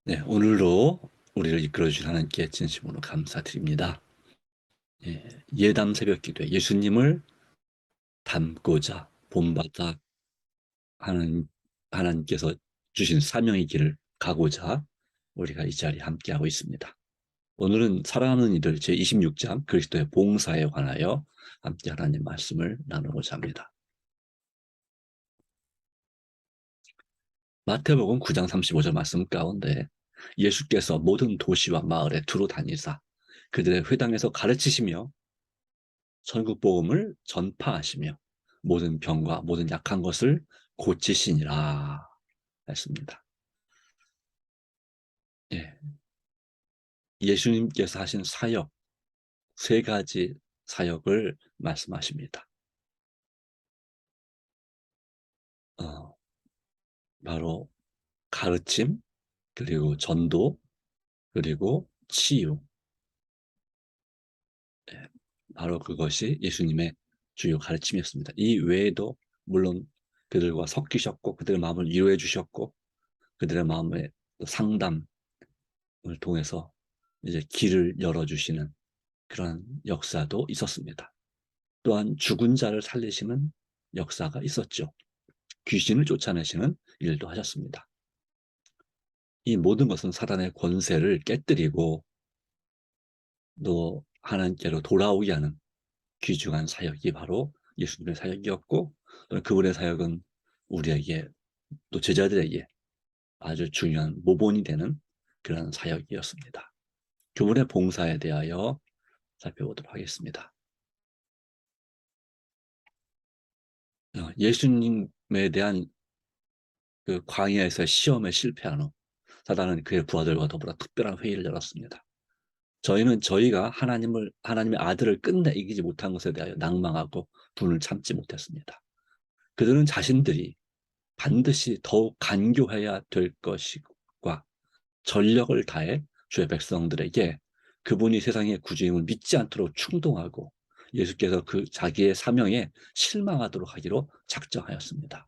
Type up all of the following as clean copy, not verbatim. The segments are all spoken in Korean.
네, 오늘도 우리를 이끌어 주신 하나님께 진심으로 감사드립니다. 예담 새벽 기도에 예수님을 닮고자 본받아 하나님, 하나님께서 주신 사명의 길을 가고자 우리가 이 자리에 함께하고 있습니다. 오늘은 사랑하는 이들 제26장 그리스도의 봉사에 관하여 함께 하나님 말씀을 나누고자 합니다. 마태복음 9장 35절 말씀 가운데 예수께서 모든 도시와 마을에 두루 다니사 그들의 회당에서 가르치시며 천국 복음을 전파하시며 모든 병과 모든 약한 것을 고치시니라 했습니다. 예, 예수님께서 하신 사역 세 가지 사역을 말씀하십니다. 어, 바로 가르침, 그리고 전도, 그리고 치유. 예, 바로 그것이 예수님의 주요 가르침이었습니다. 이 외에도 물론 그들과 섞이셨고 그들의 마음을 위로해 주셨고 그들의 마음의 상담을 통해서 이제 길을 열어주시는 그런 역사도 있었습니다. 또한 죽은 자를 살리시는 역사가 있었죠. 귀신을 쫓아내시는 일도 하셨습니다. 이 모든 것은 사단의 권세를 깨뜨리고 또 하나님께로 돌아오게 하는 귀중한 사역이 바로 예수님의 사역이었고 그분의 사역은 우리에게 또 제자들에게 아주 중요한 모본이 되는 그런 사역이었습니다. 그분의 봉사에 대하여 살펴보도록 하겠습니다. 예수님에 대한 그 광야에서 시험에 실패한 후 사단은 그의 부하들과 더불어 특별한 회의를 열었습니다. 저희가 하나님의 아들을 끝내 이기지 못한 것에 대하여 낭망하고 분을 참지 못했습니다. 그들은 자신들이 반드시 더욱 간교해야 될 것과 전력을 다해 주의 백성들에게 그분이 세상의 구주임을 믿지 않도록 충동하고 예수께서 그 자기의 사명에 실망하도록 하기로 작정하였습니다.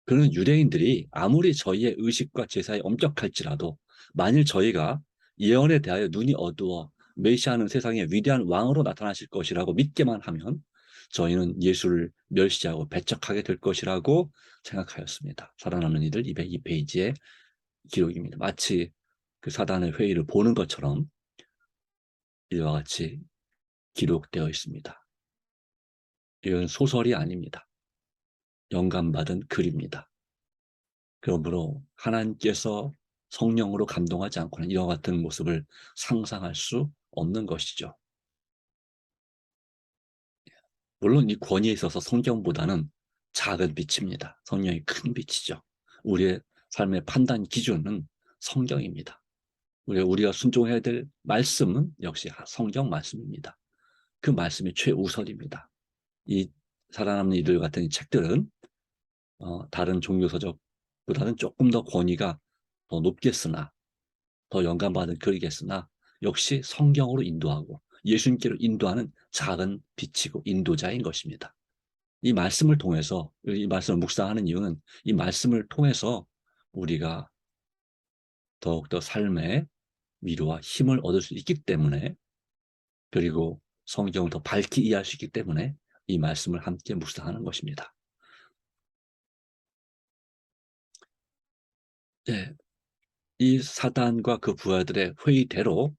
그는 유대인들이 아무리 저희의 의식과 제사에 엄격할지라도 만일 저희가 예언에 대하여 눈이 어두워 메시아는 세상의 위대한 왕으로 나타나실 것이라고 믿게만 하면 저희는 예수를 멸시하고 배척하게 될 것이라고 생각하였습니다. 살아남는 이들 202페이지의 기록입니다. 마치 그 사단의 회의를 보는 것처럼 이와 같이 기록되어 있습니다. 이건 소설이 아닙니다. 영감받은 글입니다. 그러므로 하나님께서 성령으로 감동하지 않고는 이와 같은 모습을 상상할 수 없는 것이죠. 물론 이 권위에 있어서 성경보다는 작은 빛입니다. 성령이 큰 빛이죠. 우리의 삶의 판단 기준은 성경입니다. 우리가 순종해야 될 말씀은 역시 성경 말씀입니다. 그 말씀이 최우선입니다. 이 살아남는 이들 같은 이 책들은 다른 종교 서적보다는 조금 더 권위가 더 높겠으나 더 영감받은 글이겠으나 역시 성경으로 인도하고 예수님께로 인도하는 작은 빛이고 인도자인 것입니다. 이 말씀을 통해서 이 말씀을 묵상하는 이유는 이 말씀을 통해서 우리가 더욱더 삶의 위로와 힘을 얻을 수 있기 때문에 그리고 성경을 더 밝게 이해할 수 있기 때문에 이 말씀을 함께 묵상하는 것입니다. 네, 이 사단과 그 부하들의 회의대로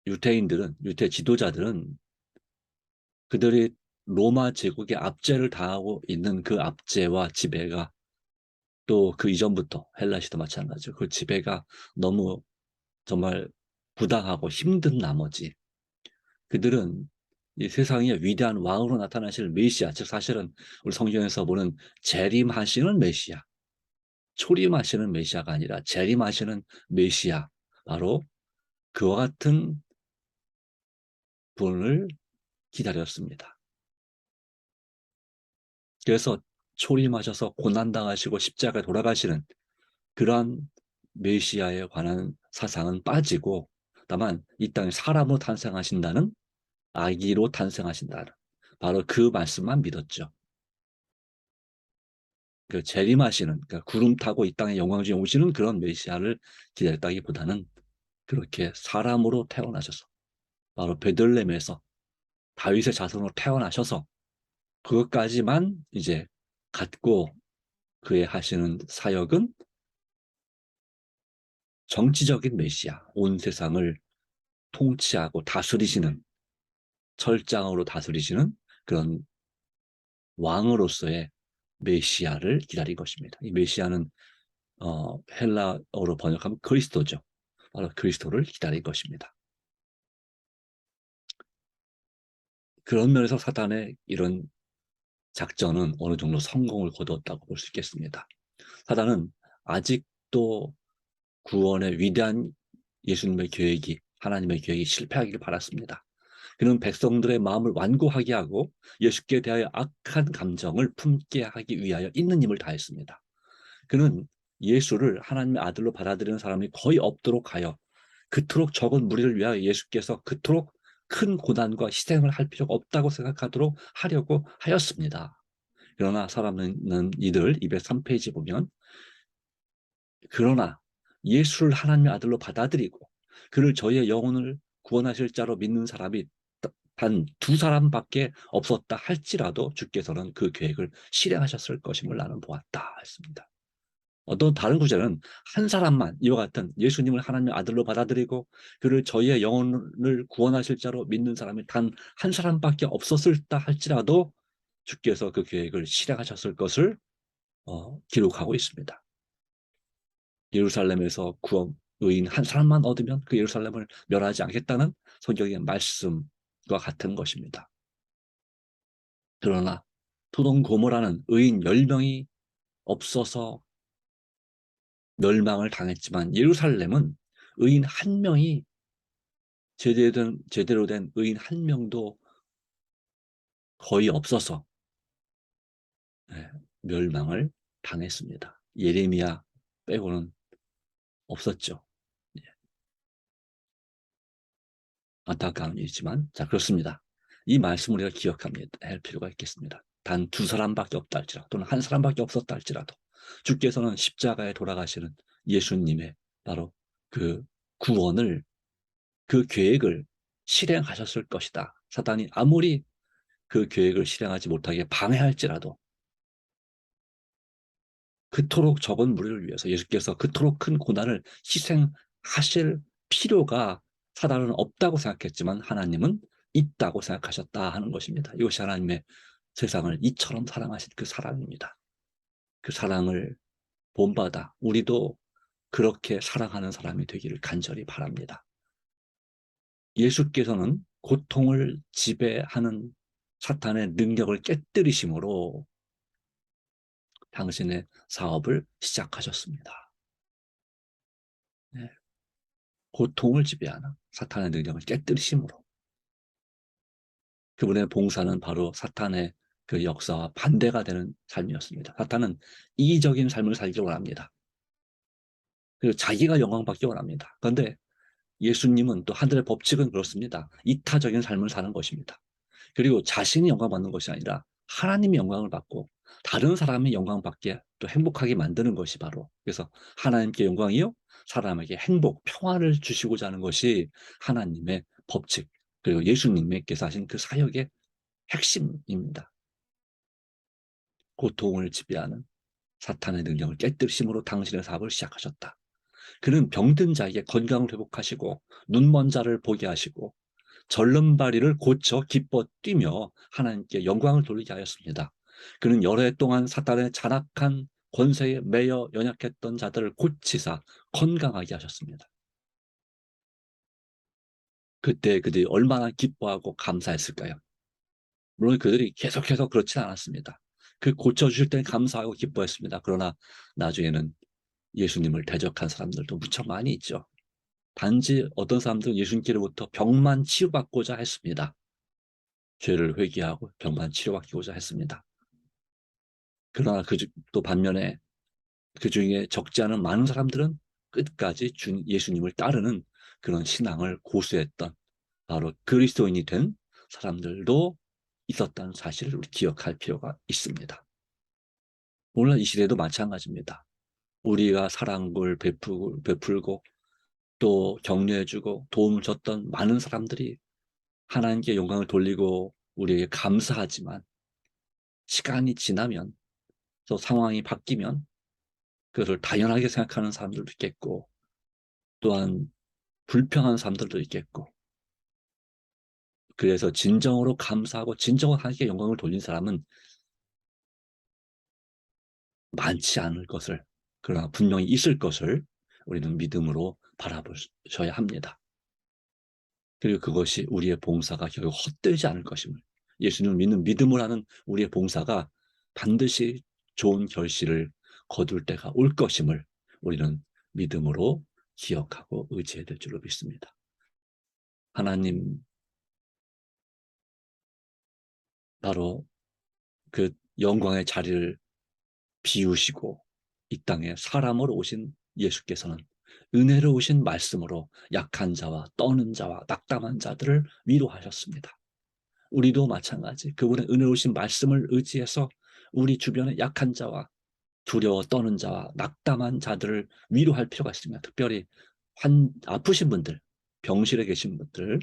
유대 지도자들은 그들이 로마 제국의 압제를 당하고 있는 그 압제와 지배가 또 그 이전부터 헬라 시도 마찬가지로 그 지배가 너무 정말 부당하고 힘든 나머지 그들은 이 세상의 위대한 왕으로 나타나실 메시아, 즉 사실은 우리 성경에서 보는 재림하시는 메시아, 초림하시는 메시아가 아니라 재림하시는 메시아, 바로 그와 같은 분을 기다렸습니다. 그래서 초림하셔서 고난당하시고 십자가에 돌아가시는 그러한 메시아에 관한 사상은 빠지고 다만 이 땅에 사람으로 탄생하신다는 아기로 탄생하신다는 바로 그 말씀만 믿었죠. 그 재림하시는, 그러니까 구름 타고 이 땅에 영광 중에 오시는 그런 메시아를 기다렸다기보다는 그렇게 사람으로 태어나셔서 바로 베들레헴에서 다윗의 자손으로 태어나셔서 그것까지만 이제 갖고 그의 하시는 사역은 정치적인 메시아, 온 세상을 통치하고 다스리시는, 철장으로 다스리시는 그런 왕으로서의 메시아를 기다린 것입니다. 이 메시아는 헬라어로 번역하면 그리스도죠. 바로 그리스도를 기다린 것입니다. 그런 면에서 사탄의 이런 작전은 어느 정도 성공을 거두었다고 볼 수 있겠습니다. 사단은 아직도 구원의 위대한 예수님의 계획이, 하나님의 계획이 실패하기를 바랐습니다. 그는 백성들의 마음을 완고하게 하고 예수께 대하여 악한 감정을 품게 하기 위하여 있는 힘을 다했습니다. 그는 예수를 하나님의 아들로 받아들이는 사람이 거의 없도록 하여 그토록 적은 무리를 위하여 예수께서 그토록 큰 고난과 희생을 할 필요가 없다고 생각하도록 하려고 하였습니다. 그러나 살아있는 이들 203페이지 보면, 그러나 예수를 하나님의 아들로 받아들이고 그를 저희의 영혼을 구원하실 자로 믿는 사람이 단 2사람밖에 없었다 할지라도 주께서는 그 계획을 실행하셨을 것임을 나는 보았다 했습니다. 어떤 다른 구절은 한 사람만, 이와 같은 예수님을 하나님의 아들로 받아들이고 그를 저희의 영혼을 구원하실 자로 믿는 사람이 단 한 사람밖에 없었을다 할지라도 주께서 그 계획을 실행하셨을 것을 기록하고 있습니다. 예루살렘에서 구원, 의인 한 사람만 얻으면 그 예루살렘을 멸하지 않겠다는 성경의 말씀과 같은 것입니다. 그러나 소돔 고모라는 의인 10명이 없어서 멸망을 당했지만 예루살렘은 의인 1명이, 제대로 된 의인 1명도 거의 없어서 멸망을 당했습니다. 예레미야 빼고는 없었죠. 안타까운 일이지만, 자, 그렇습니다. 이 말씀 우리가 기억할 필요가 있겠습니다. 단 2사람밖에 없다 할지라도, 또는 1사람밖에 없었다 할지라도 주께서는 십자가에 돌아가시는 예수님의 바로 그 구원을, 그 계획을 실행하셨을 것이다. 사탄이 아무리 그 계획을 실행하지 못하게 방해할지라도 그토록 적은 무리를 위해서 예수께서 그토록 큰 고난을 희생하실 필요가 사단은 없다고 생각했지만 하나님은 있다고 생각하셨다 하는 것입니다. 이것이 하나님의 세상을 이처럼 사랑하신 그 사랑입니다. 그 사랑을 본받아 우리도 그렇게 사랑하는 사람이 되기를 간절히 바랍니다. 예수께서는 고통을 지배하는 사탄의 능력을 깨뜨리심으로 당신의 사업을 시작하셨습니다. 네. 고통을 지배하는 사탄의 능력을 깨뜨리심으로. 그분의 봉사는 바로 사탄의 그 역사와 반대가 되는 삶이었습니다. 사탄은 이기적인 삶을 살기 원합니다. 그리고 자기가 영광받기 원합니다. 그런데 예수님은, 또 하늘의 법칙은 그렇습니다. 이타적인 삶을 사는 것입니다. 그리고 자신이 영광받는 것이 아니라 하나님이 영광을 받고 다른 사람이 영광받게 또 행복하게 만드는 것이 바로, 그래서 하나님께 영광이요 사람에게 행복, 평화를 주시고자 하는 것이 하나님의 법칙, 그리고 예수님께서 하신 그 사역의 핵심입니다. 고통을 지배하는 사탄의 능력을 깨뜨리심으로 당신의 사업을 시작하셨다. 그는 병든 자에게 건강을 회복하시고 눈먼 자를 보게 하시고 절름발이를 고쳐 기뻐 뛰며 하나님께 영광을 돌리게 하였습니다. 그는 여러 해 동안 사탄의 잔악한 권세에 매여 연약했던 자들을 고치사 건강하게 하셨습니다. 그때 그들이 얼마나 기뻐하고 감사했을까요? 물론 그들이 계속해서 그렇지 않았습니다. 그 고쳐주실 때는 감사하고 기뻐했습니다. 그러나 나중에는 예수님을 대적한 사람들도 무척 많이 있죠. 단지 어떤 사람들은 예수님께로부터 병만 치유받고자 했습니다. 죄를 회개하고 병만 치료받고자 했습니다. 그러나 또 반면에 그 중에 적지 않은 많은 사람들은 끝까지 예수님을 따르는 그런 신앙을 고수했던, 바로 그리스도인이 된 사람들도 있었다는 사실을 우리 기억할 필요가 있습니다. 오늘날 이 시대도 마찬가지입니다. 우리가 사랑을 베풀고 또 격려해주고 도움을 줬던 많은 사람들이 하나님께 영광을 돌리고 우리에게 감사하지만 시간이 지나면 또 상황이 바뀌면 그것을 당연하게 생각하는 사람들도 있겠고 또한 불평하는 사람들도 있겠고 그래서 진정으로 감사하고 진정으로 하나님께 영광을 돌린 사람은 많지 않을 것을 그러나 분명히 있을 것을 우리는 믿음으로 바라보셔야 합니다. 그리고 그것이 우리의 봉사가 결국 헛되지 않을 것임을 예수님을 믿는 믿음을 하는 우리의 봉사가 반드시 좋은 결실을 거둘 때가 올 것임을 우리는 믿음으로 기억하고 의지해야 될 줄로 믿습니다. 하나님 바로 그 영광의 자리를 비우시고 이 땅에 사람으로 오신 예수께서는 은혜로우신 말씀으로 약한 자와 떠는 자와 낙담한 자들을 위로하셨습니다. 우리도 마찬가지 그분의 은혜로우신 말씀을 의지해서 우리 주변의 약한 자와 두려워 떠는 자와 낙담한 자들을 위로할 필요가 있습니다. 특별히 아프신 분들, 병실에 계신 분들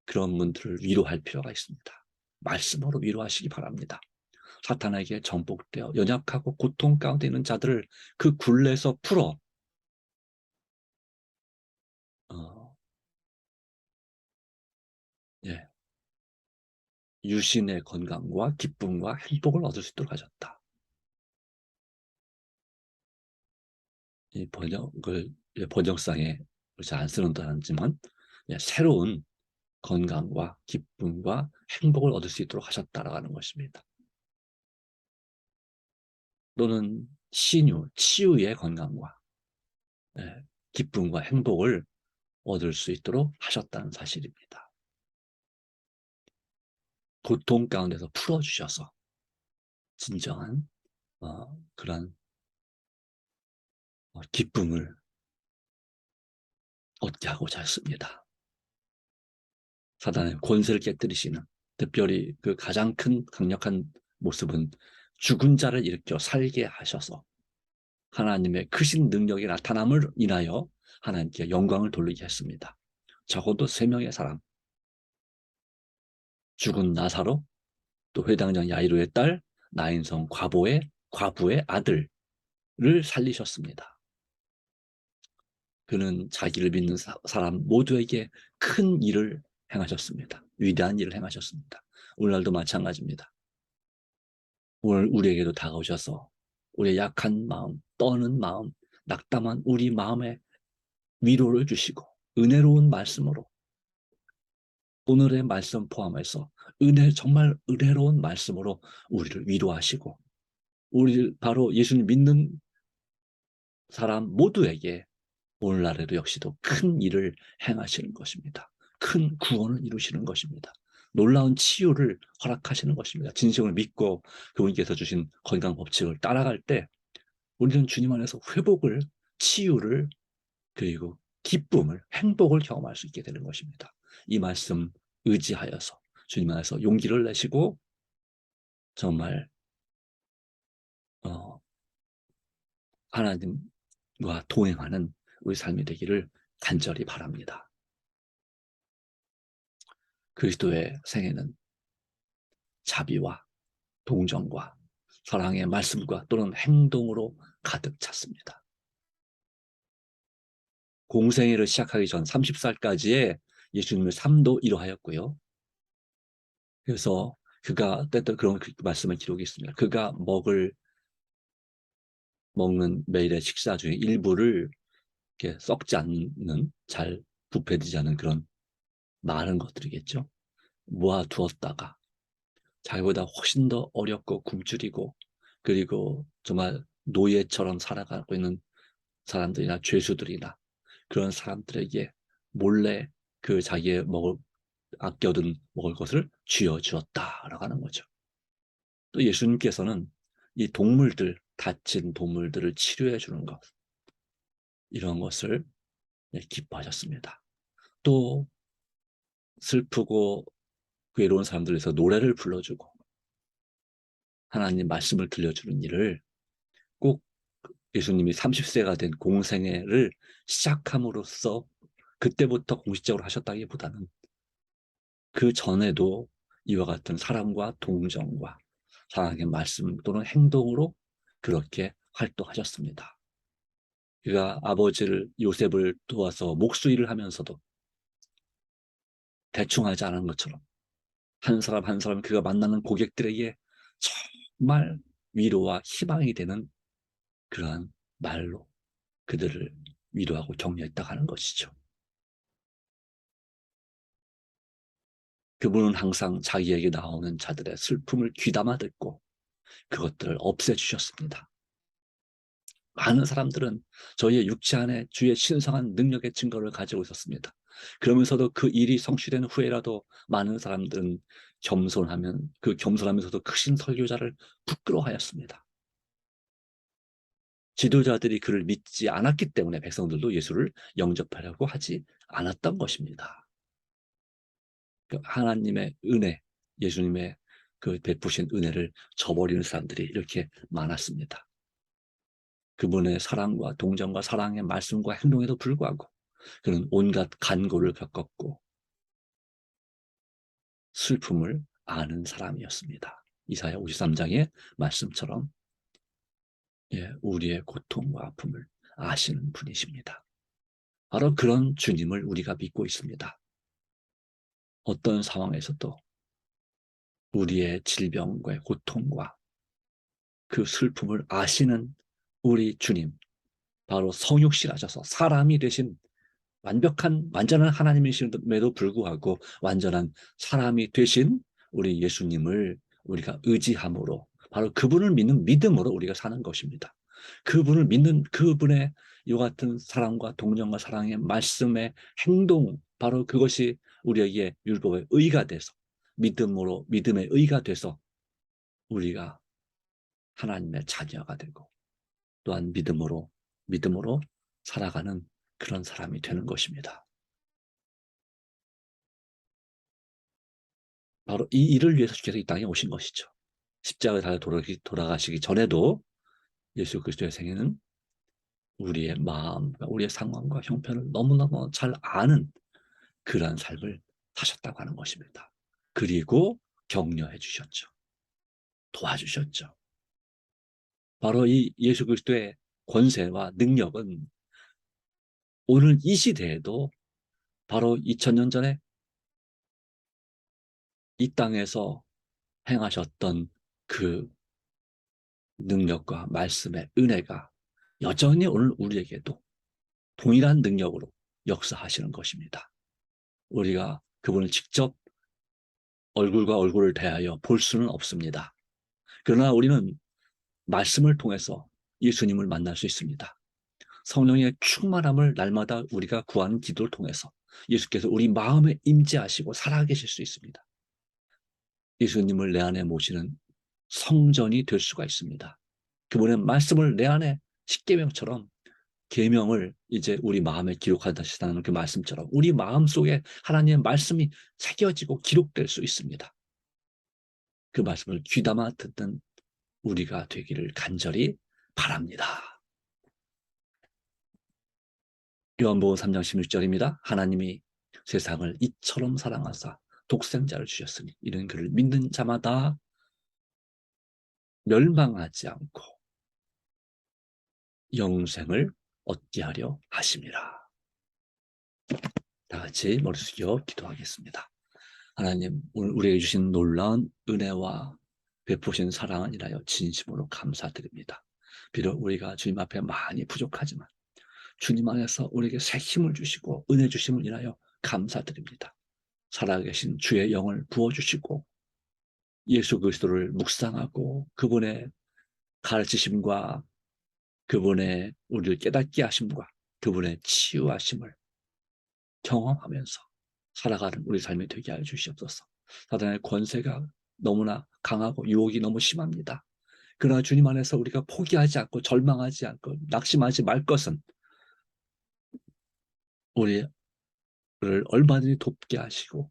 그런 분들을 위로할 필요가 있습니다. 말씀으로 위로하시기 바랍니다. 사탄에게 정복되어 연약하고 고통 가운데 있는 자들을 그 굴레에서 풀어 예, 유신의 건강과 기쁨과 행복을 얻을 수 있도록 하셨다. 이 번역상에 잘 안 쓰는 단어지만 새로운 건강과 기쁨과 행복을 얻을 수 있도록 하셨다라는 것입니다. 또는 치유의 건강과 기쁨과 행복을 얻을 수 있도록 하셨다는 사실입니다. 고통 가운데서 풀어주셔서 진정한 그런 기쁨을 얻게 하고자 했습니다. 사단의 권세를 깨뜨리시는 특별히 그 가장 큰 강력한 모습은 죽은 자를 일으켜 살게 하셔서 하나님의 크신 능력이 나타남을 인하여 하나님께 영광을 돌리게 했습니다. 적어도 3명의 사람, 죽은 나사로, 또 회당장 야이로의 딸, 나인성 과부의 아들을 살리셨습니다. 그는 자기를 믿는 사람 모두에게 큰 일을 행하셨습니다. 위대한 일을 행하셨습니다. 오늘날도 마찬가지입니다. 오늘 우리에게도 다가오셔서 우리의 약한 마음, 떠는 마음, 낙담한 우리 마음에 위로를 주시고 은혜로운 말씀으로 오늘의 말씀 포함해서 정말 은혜로운 말씀으로 우리를 위로하시고 우리 바로 예수님 믿는 사람 모두에게 오늘날에도 역시도 큰 일을 행하시는 것입니다. 큰 구원을 이루시는 것입니다. 놀라운 치유를 허락하시는 것입니다. 진심을 믿고 그분께서 주신 건강 법칙을 따라갈 때 우리는 주님 안에서 회복을, 치유를, 그리고 기쁨을, 행복을 경험할 수 있게 되는 것입니다. 이 말씀 의지하여서 주님 안에서 용기를 내시고 정말 하나님과 동행하는 우리 삶이 되기를 간절히 바랍니다. 그리스도의 생애는 자비와 동정과 사랑의 말씀과 또는 행동으로 가득 찼습니다. 공생애를 시작하기 전 30살까지의 예수님의 삶도 이러하였고요. 그래서 그가 때때 그런 말씀을 기록이 있습니다. 그가 먹는 매일의 식사 중에 일부를 이렇게 썩지 않는 잘 부패되지 않은 그런 많은 것들이겠죠. 모아두었다가 자기보다 훨씬 더 어렵고 굶주리고 그리고 정말 노예처럼 살아가고 있는 사람들이나 죄수들이나 그런 사람들에게 몰래 그 자기의 아껴둔 먹을 것을 쥐어주었다라고 하는 거죠. 또 예수님께서는 이 다친 동물들을 치료해 주는 것, 이런 것을 기뻐하셨습니다. 또 슬프고 괴로운 사람들에서 노래를 불러주고 하나님 말씀을 들려주는 일을 예수님이 30세가 된 공생애를 시작함으로써 그때부터 공식적으로 하셨다기보다는 그 전에도 이와 같은 사랑과 동정과 사랑의 말씀 또는 행동으로 그렇게 활동하셨습니다. 그가 아버지를 요셉을 도와서 목수일을 하면서도 대충 하지 않은 것처럼 한 사람 한 사람 그가 만나는 고객들에게 정말 위로와 희망이 되는 그러한 말로 그들을 위로하고 격려했다 하는 것이죠. 그분은 항상 자기에게 나오는 자들의 슬픔을 귀담아 듣고 그것들을 없애주셨습니다. 많은 사람들은 저희의 육체 안에 주의 신성한 능력의 증거를 가지고 있었습니다. 그러면서도 그 일이 성취된 후에라도 많은 사람들은 겸손하면서도 크신 설교자를 부끄러워하였습니다. 지도자들이 그를 믿지 않았기 때문에 백성들도 예수를 영접하려고 하지 않았던 것입니다. 하나님의 은혜, 예수님의 그 베푸신 은혜를 저버리는 사람들이 이렇게 많았습니다. 그분의 사랑과 동정과 사랑의 말씀과 행동에도 불구하고 그는 온갖 간고를 겪었고 슬픔을 아는 사람이었습니다. 이사야 53장의 말씀처럼 우리의 고통과 아픔을 아시는 분이십니다. 바로 그런 주님을 우리가 믿고 있습니다. 어떤 상황에서도 우리의 질병과 고통과 그 슬픔을 아시는 우리 주님, 바로 성육신하셔서 사람이 되신 완전한 하나님이심에도 불구하고 완전한 사람이 되신 우리 예수님을 우리가 의지함으로 바로 그분을 믿는 믿음으로 우리가 사는 것입니다. 그분을 믿는 그분의 이 같은 사랑과 동정과 사랑의 말씀의 행동, 바로 그것이 우리에게 율법의 의가 돼서 믿음의 의가 돼서 우리가 하나님의 자녀가 되고 또한 믿음으로 살아가는 그런 사람이 되는 것입니다. 바로 이 일을 위해서 주께서 이 땅에 오신 것이죠. 십자가에 달려 돌아가시기 전에도 예수 그리스도의 생애는 우리의 마음과 우리의 상황과 형편을 너무너무 잘 아는 그러한 삶을 사셨다고 하는 것입니다. 그리고 격려해 주셨죠. 도와주셨죠. 바로 이 예수 그리스도의 권세와 능력은 오늘 이 시대에도 바로 2000년 전에 이 땅에서 행하셨던 그 능력과 말씀의 은혜가 여전히 오늘 우리에게도 동일한 능력으로 역사하시는 것입니다. 우리가 그분을 직접 얼굴과 얼굴을 대하여 볼 수는 없습니다. 그러나 우리는 말씀을 통해서 예수님을 만날 수 있습니다. 성령의 충만함을 날마다 우리가 구하는 기도를 통해서 예수께서 우리 마음에 임재하시고 살아계실 수 있습니다. 예수님을 내 안에 모시는 성전이 될 수가 있습니다. 그분의 말씀을 내 안에 십계명처럼 계명을 이제 우리 마음에 기록하시다는 그 말씀처럼 우리 마음속에 하나님의 말씀이 새겨지고 기록될 수 있습니다. 그 말씀을 귀담아 듣는 우리가 되기를 간절히 바랍니다. 요한복음 3장 16절입니다. 하나님이 세상을 이처럼 사랑하사 독생자를 주셨으니 이런 그를 믿는 자마다 멸망하지 않고 영생을 얻게 하려 하심이라. 다 같이 머리 숙여 기도하겠습니다. 하나님, 오늘 우리에게 주신 놀라운 은혜와 베푸신 사랑을 인하여 진심으로 감사드립니다. 비록 우리가 주님 앞에 많이 부족하지만 주님 안에서 우리에게 새 힘을 주시고 은혜 주심을 인하여 감사드립니다. 살아계신 주의 영을 부어주시고 예수 그리스도를 묵상하고 그분의 가르치심과 그분의 우리를 깨닫게 하심과 그분의 치유하심을 경험하면서 살아가는 우리 삶이 되게 하여 주시옵소서. 사단의 권세가 너무나 강하고 유혹이 너무 심합니다. 그러나 주님 안에서 우리가 포기하지 않고 절망하지 않고 낙심하지 말 것은 우리를 얼마든지 돕게 하시고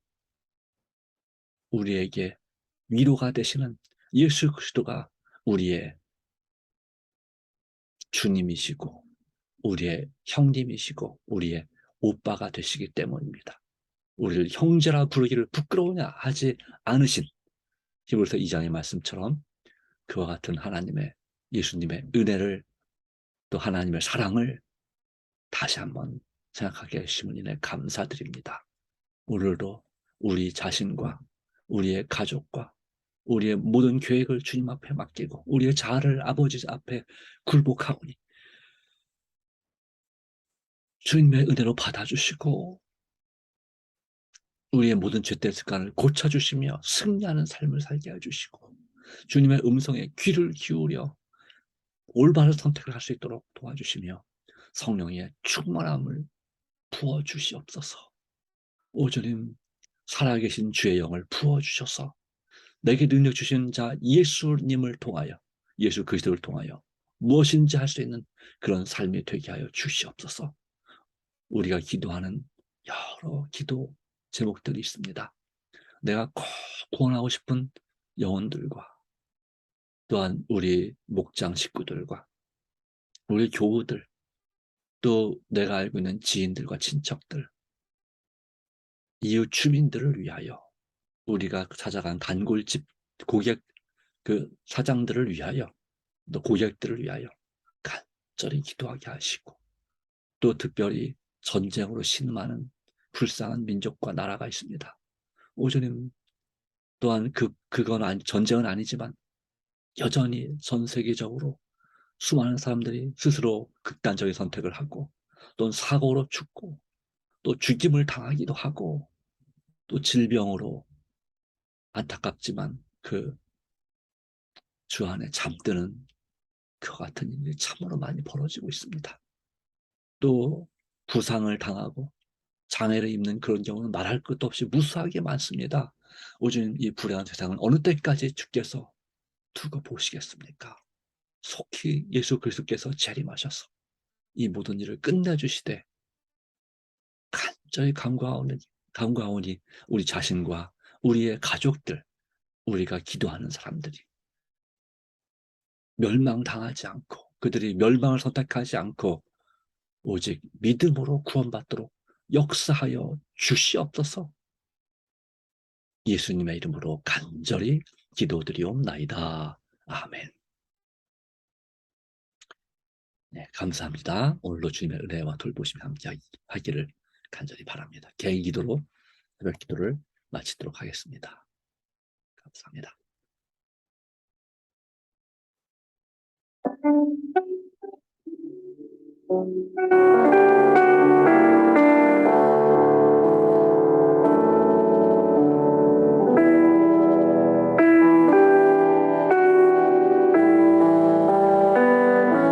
우리에게 위로가 되시는 예수 그리스도가 우리의 주님이시고 우리의 형님이시고 우리의 오빠가 되시기 때문입니다. 우리를 형제라 부르기를 부끄러우냐 하지 않으신 히브리서 2장의 말씀처럼 그와 같은 하나님의 예수님의 은혜를 또 하나님의 사랑을 다시 한번 생각하게 해주심을 인해 감사드립니다. 오늘도 우리 자신과 우리의 가족과 우리의 모든 계획을 주님 앞에 맡기고 우리의 자아를 아버지 앞에 굴복하오니 주님의 은혜로 받아주시고 우리의 모든 죄된 습관을 고쳐주시며 승리하는 삶을 살게 해주시고 주님의 음성에 귀를 기울여 올바른 선택을 할 수 있도록 도와주시며 성령의 충만함을 부어주시옵소서. 오 주님 살아계신 주의 영을 부어주셔서 내게 능력 주신 자 예수님을 통하여 예수 그리스도를 통하여 무엇인지 할 수 있는 그런 삶이 되게 하여 주시옵소서. 우리가 기도하는 여러 기도 제목들이 있습니다. 내가 꼭 구원하고 싶은 영혼들과 또한 우리 목장 식구들과 우리 교우들 또 내가 알고 있는 지인들과 친척들 이웃 주민들을 위하여 우리가 찾아간 단골집 고객 그 사장들을 위하여 또 고객들을 위하여 간절히 기도하게 하시고 또 특별히 전쟁으로 신음하는 불쌍한 민족과 나라가 있습니다. 오주님 또한 그건 전쟁은 아니지만 여전히 전 세계적으로 수많은 사람들이 스스로 극단적인 선택을 하고 또 사고로 죽고 또 죽임을 당하기도 하고 또 질병으로 안타깝지만 그 주 안에 잠드는 그와 같은 일이 참으로 많이 벌어지고 있습니다. 또 부상을 당하고 장애를 입는 그런 경우는 말할 것도 없이 무수하게 많습니다. 오직 이 불행한 세상을 어느 때까지 주께서 두고 보시겠습니까? 속히 예수 그리스도께서 재림하셔서 이 모든 일을 끝내주시되 간절히 간구하오니 우리 자신과 우리의 가족들, 우리가 기도하는 사람들이 멸망당하지 않고 그들이 멸망을 선택하지 않고 오직 믿음으로 구원받도록 역사하여 주시옵소서. 예수님의 이름으로 간절히 기도드리옵나이다. 아멘. 네, 감사합니다. 오늘도 주님의 은혜와 돌보심이 함께 하기를 간절히 바랍니다. 개인 기도로 새벽 기도를 마치도록 하겠습니다. 감사합니다.